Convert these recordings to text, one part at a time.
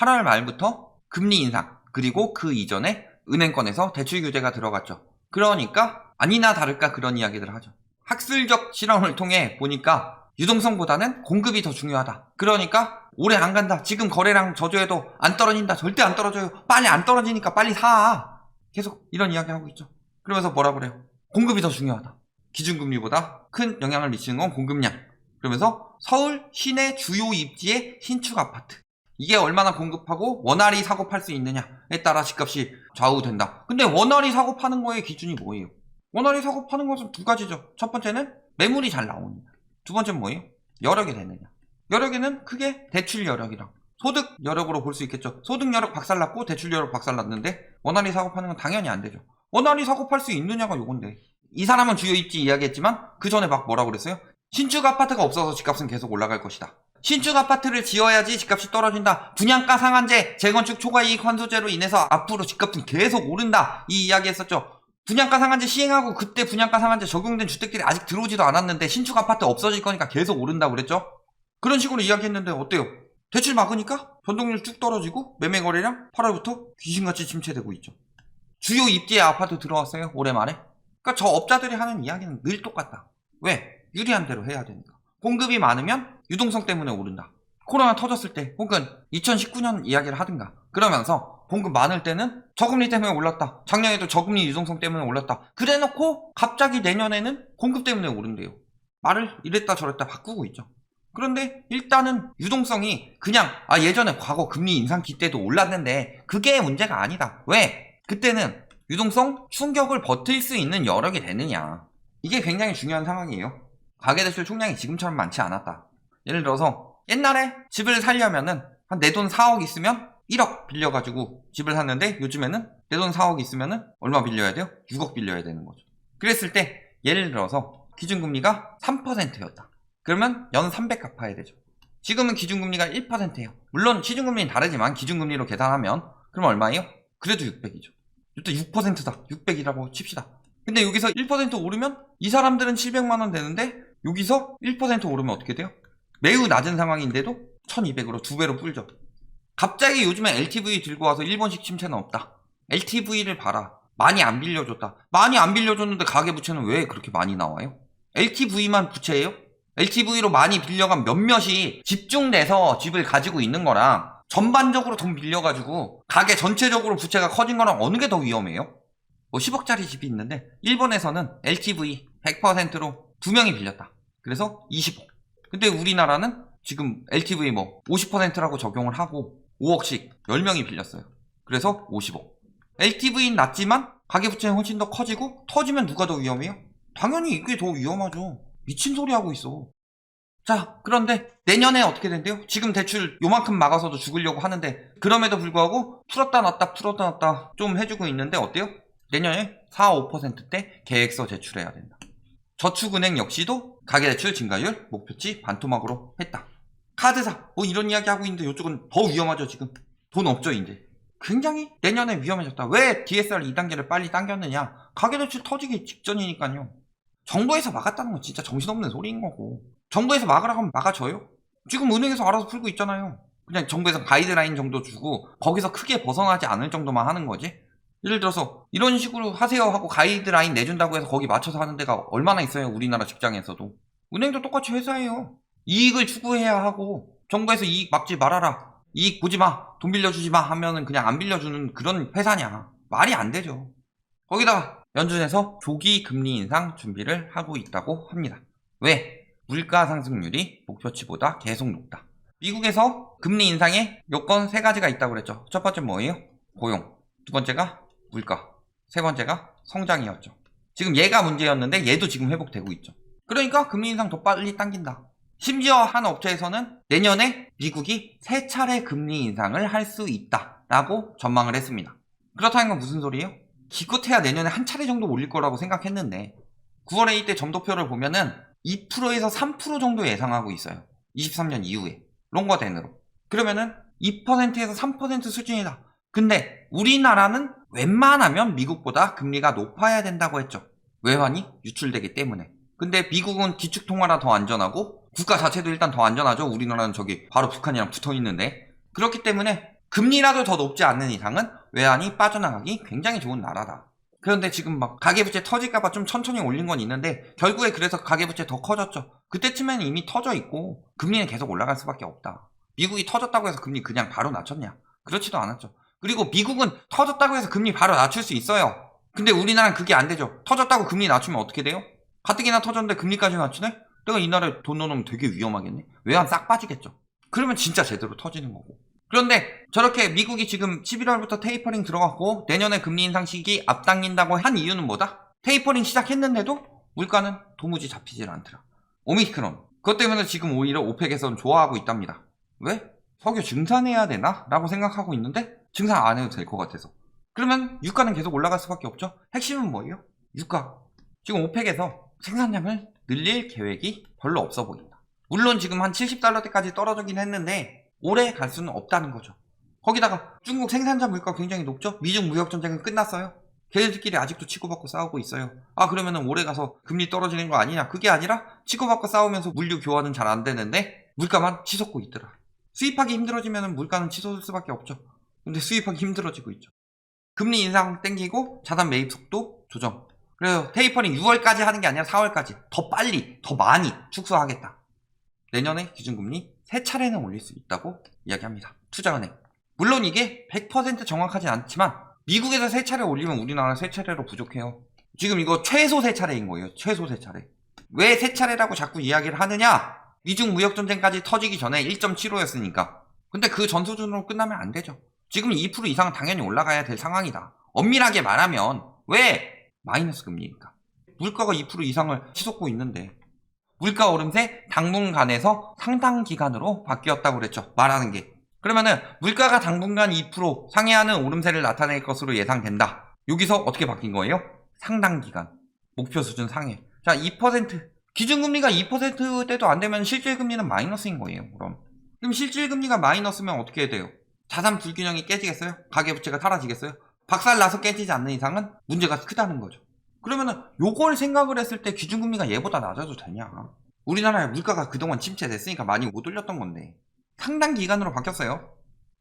8월 말부터 금리 인상, 그리고 그 이전에 은행권에서 대출 규제가 들어갔죠. 그러니까 아니나 다를까 그런 이야기들을 하죠. 학술적 실험을 통해 보니까 유동성보다는 공급이 더 중요하다. 그러니까 오래 안 간다. 지금 거래량 저조해도 안 떨어진다. 절대 안 떨어져요. 빨리 안 떨어지니까 빨리 사. 계속 이런 이야기 하고 있죠. 그러면서 뭐라 그래요? 공급이 더 중요하다. 기준금리보다 큰 영향을 미치는 건 공급량. 그러면서 서울 시내 주요 입지의 신축 아파트. 이게 얼마나 공급하고 원활히 사고 팔 수 있느냐에 따라 집값이 좌우된다. 근데 원활히 사고 파는 거의 기준이 뭐예요? 원활히 사고 파는 것은 두 가지죠. 첫 번째는 매물이 잘 나오느냐. 두 번째는 뭐예요? 여력이 되느냐. 여력에는 크게 대출 여력이랑 소득 여력으로 볼 수 있겠죠. 소득 여력 박살났고 대출 여력 박살났는데 원활히 사고 파는 건 당연히 안 되죠. 원활히 사고 팔 수 있느냐가 요건데, 이 사람은 주요 입지 이야기했지만 그 전에 막 뭐라 그랬어요? 신축 아파트가 없어서 집값은 계속 올라갈 것이다. 신축 아파트를 지어야지 집값이 떨어진다. 분양가 상한제, 재건축 초과이익 환수제로 인해서 앞으로 집값은 계속 오른다. 이 이야기 했었죠. 분양가 상한제 시행하고 그때 분양가 상한제 적용된 주택들이 아직 들어오지도 않았는데 신축 아파트 없어질 거니까 계속 오른다고 그랬죠. 그런 식으로 이야기했는데 어때요? 대출 막으니까 변동률 쭉 떨어지고 매매 거래량 8월부터 귀신같이 침체되고 있죠. 주요 입지에 아파트 들어왔어요, 올해 말에. 그러니까 저 업자들이 하는 이야기는 늘 똑같다. 왜? 유리한 대로 해야 되니까. 공급이 많으면 유동성 때문에 오른다. 코로나 터졌을 때 혹은 2019년 이야기를 하든가 그러면서 공급 많을 때는 저금리 때문에 올랐다. 작년에도 저금리 유동성 때문에 올랐다. 그래놓고 갑자기 내년에는 공급 때문에 오른대요. 말을 이랬다 저랬다 바꾸고 있죠. 그런데 일단은 유동성이 그냥 예전에 과거 금리 인상기 때도 올랐는데 그게 문제가 아니다. 왜? 그때는 유동성 충격을 버틸 수 있는 여력이 되느냐. 이게 굉장히 중요한 상황이에요. 가계대출 총량이 지금처럼 많지 않았다. 예를 들어서 옛날에 집을 살려면은 한 내 돈 4억 있으면 1억 빌려가지고 집을 샀는데 요즘에는 내 돈 4억 있으면은 얼마 빌려야 돼요? 6억 빌려야 되는 거죠. 그랬을 때 예를 들어서 기준금리가 3%였다. 그러면 연 300 갚아야 되죠. 지금은 기준금리가 1%예요. 물론 시중금리는 다르지만 기준금리로 계산하면 그럼 얼마예요? 그래도 600이죠. 일단 6%다. 600이라고 칩시다. 근데 여기서 1% 오르면 이 사람들은 700만원 되는데 여기서 1% 오르면 어떻게 돼요? 매우 낮은 상황인데도 1200으로 2배로 불죠. 갑자기 요즘에 LTV 들고 와서 일본식 침체는 없다. LTV를 봐라. 많이 안 빌려줬다. 많이 안 빌려줬는데 가계부채는 왜 그렇게 많이 나와요? LTV만 부채예요? LTV로 많이 빌려간 몇몇이 집중돼서 집을 가지고 있는 거랑 전반적으로 돈 빌려가지고 가계 전체적으로 부채가 커진 거랑 어느 게 더 위험해요? 10억짜리 집이 있는데 일본에서는 LTV 100%로 2명이 빌렸다. 그래서 20억. 근데 우리나라는 지금 LTV 50%라고 적용을 하고 5억씩 10명이 빌렸어요. 그래서 50억. LTV는 낮지만 가계부채는 훨씬 더 커지고 터지면 누가 더 위험해요? 당연히 이게 더 위험하죠. 미친 소리 하고 있어. 자, 그런데 내년에 어떻게 된대요? 지금 대출 요만큼 막아서도 죽으려고 하는데 그럼에도 불구하고 풀었다 놨다 좀 해주고 있는데 어때요? 내년에 4, 5%대 계획서 제출해야 된다. 저축은행 역시도 가계대출 증가율 목표치 반토막으로 했다. 카드사 이런 이야기 하고 있는데 이쪽은 더 위험하죠. 지금 돈 없죠. 이제 굉장히 내년에 위험해졌다. 왜 DSR 2단계를 빨리 당겼느냐? 가계대출 터지기 직전이니까요. 정부에서 막았다는 건 진짜 정신없는 소리인 거고, 정부에서 막으라고 하면 막아줘요? 지금 은행에서 알아서 풀고 있잖아요. 그냥 정부에서 가이드라인 정도 주고 거기서 크게 벗어나지 않을 정도만 하는 거지. 예를 들어서 이런 식으로 하세요 하고 가이드라인 내준다고 해서 거기 맞춰서 하는 데가 얼마나 있어요. 우리나라 직장에서도. 은행도 똑같이 회사예요. 이익을 추구해야 하고 정부에서 이익 막지 말아라, 이익 보지 마, 돈 빌려주지 마 하면은 그냥 안 빌려주는 그런 회사냐. 말이 안 되죠. 거기다가 연준에서 조기 금리 인상 준비를 하고 있다고 합니다. 왜? 물가 상승률이 목표치보다 계속 높다. 미국에서 금리 인상의 요건 3가지가 있다고 그랬죠. 첫 번째 뭐예요? 고용. 두 번째가 물가. 세 번째가 성장이었죠. 지금 얘가 문제였는데 얘도 지금 회복되고 있죠. 그러니까 금리 인상 더 빨리 당긴다. 심지어 한 업체에서는 내년에 미국이 3차례 금리 인상을 할 수 있다라고 전망을 했습니다. 그렇다는 건 무슨 소리예요? 기껏해야 내년에 한 차례 정도 올릴 거라고 생각했는데 9월에 이때 점도표를 보면은 2%에서 3% 정도 예상하고 있어요. 23년 이후에 롱거덴으로. 그러면은 2%에서 3% 수준이다. 근데 우리나라는 웬만하면 미국보다 금리가 높아야 된다고 했죠. 외환이 유출되기 때문에. 근데 미국은 기축통화라 더 안전하고 국가 자체도 일단 더 안전하죠. 우리나라는 저기 바로 북한이랑 붙어있는데. 그렇기 때문에 금리라도 더 높지 않는 이상은 외환이 빠져나가기 굉장히 좋은 나라다. 그런데 지금 막 가계부채 터질까봐 좀 천천히 올린 건 있는데 결국에 그래서 가계부채 더 커졌죠. 그때쯤에는 이미 터져 있고 금리는 계속 올라갈 수밖에 없다. 미국이 터졌다고 해서 금리 그냥 바로 낮췄냐? 그렇지도 않았죠. 그리고 미국은 터졌다고 해서 금리 바로 낮출 수 있어요. 근데 우리나라는 그게 안 되죠. 터졌다고 금리 낮추면 어떻게 돼요? 가뜩이나 터졌는데 금리까지 낮추네? 내가 이 나라에 돈 넣어놓으면 되게 위험하겠네? 외환 싹 빠지겠죠. 그러면 진짜 제대로 터지는 거고. 그런데 저렇게 미국이 지금 11월부터 테이퍼링 들어갔고 내년에 금리 인상 시기 앞당긴다고 한 이유는 뭐다? 테이퍼링 시작했는데도 물가는 도무지 잡히질 않더라. 오미크론. 그것 때문에 지금 오히려 오펙에서는 좋아하고 있답니다. 왜? 석유 증산해야 되나? 라고 생각하고 있는데 증산 안 해도 될 것 같아서. 그러면 유가는 계속 올라갈 수밖에 없죠. 핵심은 뭐예요? 유가. 지금 오펙에서 생산량을 늘릴 계획이 별로 없어 보인다. 물론 지금 한 70달러대까지 떨어지긴 했는데 오래 갈 수는 없다는 거죠. 거기다가 중국 생산자 물가 굉장히 높죠. 미중 무역 전쟁은 끝났어요. 걔네들끼리 아직도 치고받고 싸우고 있어요. 그러면은 오래 가서 금리 떨어지는 거 아니냐? 그게 아니라 치고받고 싸우면서 물류 교환은 잘 안 되는데 물가만 치솟고 있더라. 수입하기 힘들어지면 물가는 치솟을 수밖에 없죠. 근데 수입하기 힘들어지고 있죠. 금리 인상 땡기고 자산 매입 속도 조정. 그래서 테이퍼링 6월까지 하는 게 아니라 4월까지 더 빨리 더 많이 축소하겠다. 내년에 기준금리 3차례는 올릴 수 있다고 이야기합니다. 투자은행. 물론 이게 100% 정확하진 않지만 미국에서 3차례 올리면 우리나라 3차례로 부족해요. 지금 이거 최소 3차례인 거예요. 최소 3차례. 왜 3차례라고 자꾸 이야기를 하느냐? 미중 무역전쟁까지 터지기 전에 1.75였으니까. 근데 그 전 수준으로 끝나면 안 되죠. 지금 2% 이상은 당연히 올라가야 될 상황이다. 엄밀하게 말하면 왜? 마이너스 금리니까. 물가가 2% 이상을 치솟고 있는데 물가 오름세 당분간에서 상당 기간으로 바뀌었다고 그랬죠. 말하는 게. 그러면은 물가가 당분간 2% 상회하는 오름세를 나타낼 것으로 예상된다. 여기서 어떻게 바뀐 거예요? 상당 기간. 목표 수준 상회. 자, 2%. 기준금리가 2%대도 안 되면 실질금리는 마이너스인 거예요. 그럼 실질금리가 마이너스면 어떻게 해야 돼요? 자산 불균형이 깨지겠어요? 가계부채가 사라지겠어요? 박살나서 깨지지 않는 이상은 문제가 크다는 거죠. 그러면은 요걸 생각을 했을 때 기준금리가 얘보다 낮아도 되냐? 우리나라의 물가가 그동안 침체됐으니까 많이 못 올렸던 건데 상당 기간으로 바뀌었어요.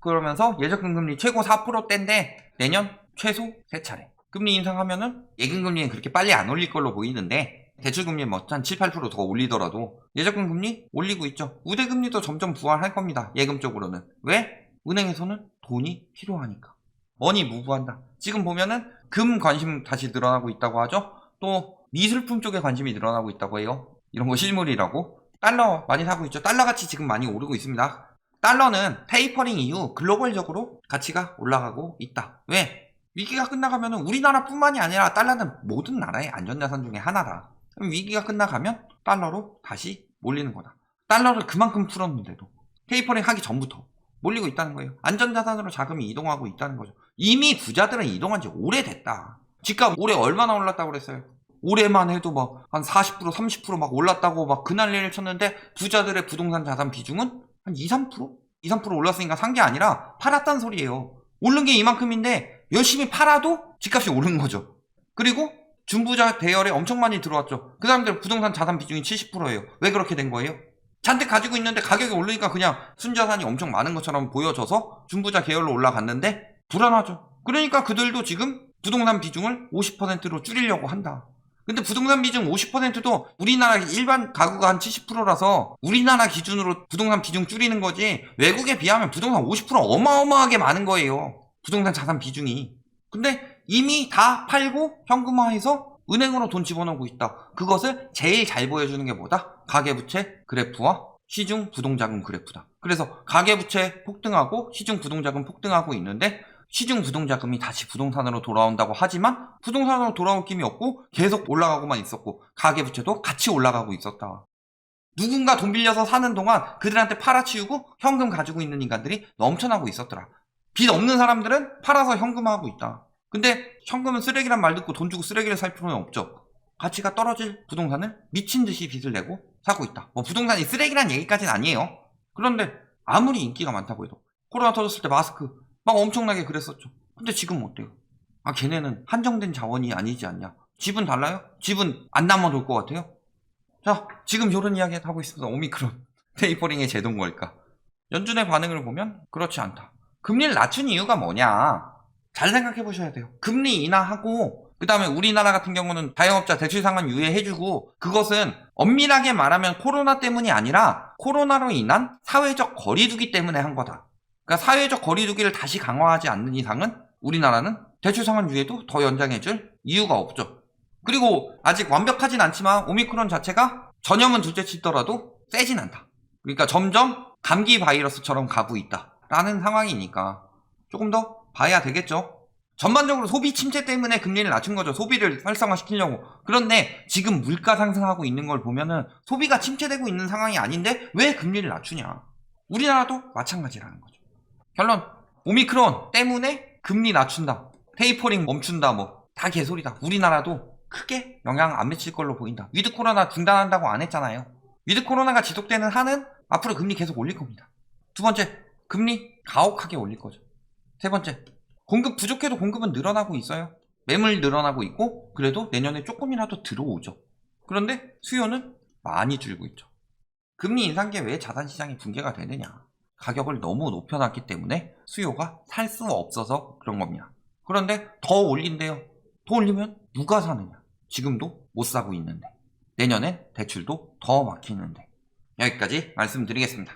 그러면서 예적금리 최고 4%대인데 내년 최소 3차례. 금리 인상하면은 예금금리는 그렇게 빨리 안 올릴 걸로 보이는데 대출금리 뭐 한 7, 8% 더 올리더라도 예적금리 올리고 있죠. 우대금리도 점점 부활할 겁니다. 예금 쪽으로는. 왜? 은행에서는 돈이 필요하니까. 머니 무브한다. 지금 보면은 금 관심 다시 늘어나고 있다고 하죠. 또 미술품 쪽에 관심이 늘어나고 있다고 해요. 이런 거 실물이라고. 달러 많이 사고 있죠. 달러 가치 지금 많이 오르고 있습니다. 달러는 테이퍼링 이후 글로벌적으로 가치가 올라가고 있다. 왜? 위기가 끝나가면 우리나라뿐만이 아니라 달러는 모든 나라의 안전자산 중에 하나다. 그럼 위기가 끝나가면 달러로 다시 몰리는 거다. 달러를 그만큼 풀었는데도 테이퍼링 하기 전부터 몰리고 있다는 거예요. 안전자산으로 자금이 이동하고 있다는 거죠. 이미 부자들은 이동한 지 오래됐다. 집값 올해 얼마나 올랐다고 그랬어요? 올해만 해도 막 한 40% 30% 막 올랐다고 막 그난리를 쳤는데 부자들의 부동산 자산 비중은 한 2, 3%? 2, 3% 올랐으니까 산 게 아니라 팔았단 소리예요. 오른 게 이만큼인데 열심히 팔아도 집값이 오른 거죠. 그리고 준부자 대열에 엄청 많이 들어왔죠. 그 사람들 부동산 자산 비중이 70%예요. 왜 그렇게 된 거예요? 잔뜩 가지고 있는데 가격이 오르니까 그냥 순자산이 엄청 많은 것처럼 보여져서 준부자 계열로 올라갔는데 불안하죠. 그러니까 그들도 지금 부동산 비중을 50%로 줄이려고 한다. 근데 부동산 비중 50%도 우리나라 일반 가구가 한 70%라서 우리나라 기준으로 부동산 비중 줄이는 거지 외국에 비하면 부동산 50% 어마어마하게 많은 거예요. 부동산 자산 비중이. 근데 이미 다 팔고 현금화해서 은행으로 돈 집어넣고 있다. 그것을 제일 잘 보여주는 게 뭐다? 가계부채 그래프와 시중 부동자금 그래프다. 그래서 가계부채 폭등하고 시중 부동자금 폭등하고 있는데 시중 부동자금이 다시 부동산으로 돌아온다고 하지만 부동산으로 돌아올 힘이 없고 계속 올라가고만 있었고 가계부채도 같이 올라가고 있었다. 누군가 돈 빌려서 사는 동안 그들한테 팔아치우고 현금 가지고 있는 인간들이 넘쳐나고 있었더라. 빚 없는 사람들은 팔아서 현금화하고 있다. 근데 현금은 쓰레기란 말 듣고 돈 주고 쓰레기를 살 필요는 없죠. 가치가 떨어질 부동산을 미친 듯이 빚을 내고 사고 있다. 뭐 부동산이 쓰레기란 얘기까지는 아니에요. 그런데 아무리 인기가 많다고 해도 코로나 터졌을 때 마스크 막 엄청나게 그랬었죠. 근데 지금 어때요? 걔네는 한정된 자원이 아니지 않냐. 집은 달라요? 집은 안 남아돌 것 같아요? 자, 지금 이런 이야기 하고 있습니다. 오미크론 테이퍼링의 제동 걸까? 연준의 반응을 보면 그렇지 않다. 금리를 낮춘 이유가 뭐냐? 잘 생각해 보셔야 돼요. 금리 인하하고 그 다음에 우리나라 같은 경우는 자영업자 대출 상환 유예해주고, 그것은 엄밀하게 말하면 코로나 때문이 아니라 코로나로 인한 사회적 거리두기 때문에 한 거다. 그러니까 사회적 거리두기를 다시 강화하지 않는 이상은 우리나라는 대출 상환 유예도 더 연장해줄 이유가 없죠. 그리고 아직 완벽하진 않지만 오미크론 자체가 전염은 둘째 치더라도 세진 않다. 그러니까 점점 감기 바이러스처럼 가고 있다라는 상황이니까 조금 더 봐야 되겠죠. 전반적으로 소비 침체 때문에 금리를 낮춘 거죠. 소비를 활성화시키려고. 그런데 지금 물가 상승하고 있는 걸 보면은 소비가 침체되고 있는 상황이 아닌데 왜 금리를 낮추냐. 우리나라도 마찬가지라는 거죠. 결론, 오미크론 때문에 금리 낮춘다, 테이퍼링 멈춘다, 뭐 다 개소리다. 우리나라도 크게 영향 안 미칠 걸로 보인다. 위드 코로나 중단한다고 안 했잖아요. 위드 코로나가 지속되는 한은 앞으로 금리 계속 올릴 겁니다. 두 번째, 금리 가혹하게 올릴 거죠. 세 번째, 공급 부족해도 공급은 늘어나고 있어요. 매물 늘어나고 있고 그래도 내년에 조금이라도 들어오죠. 그런데 수요는 많이 줄고 있죠. 금리 인상기에 왜 자산시장이 붕괴가 되느냐. 가격을 너무 높여놨기 때문에 수요가 살 수 없어서 그런 겁니다. 그런데 더 올린대요. 더 올리면 누가 사느냐. 지금도 못 사고 있는데, 내년엔 대출도 더 막히는데. 여기까지 말씀드리겠습니다.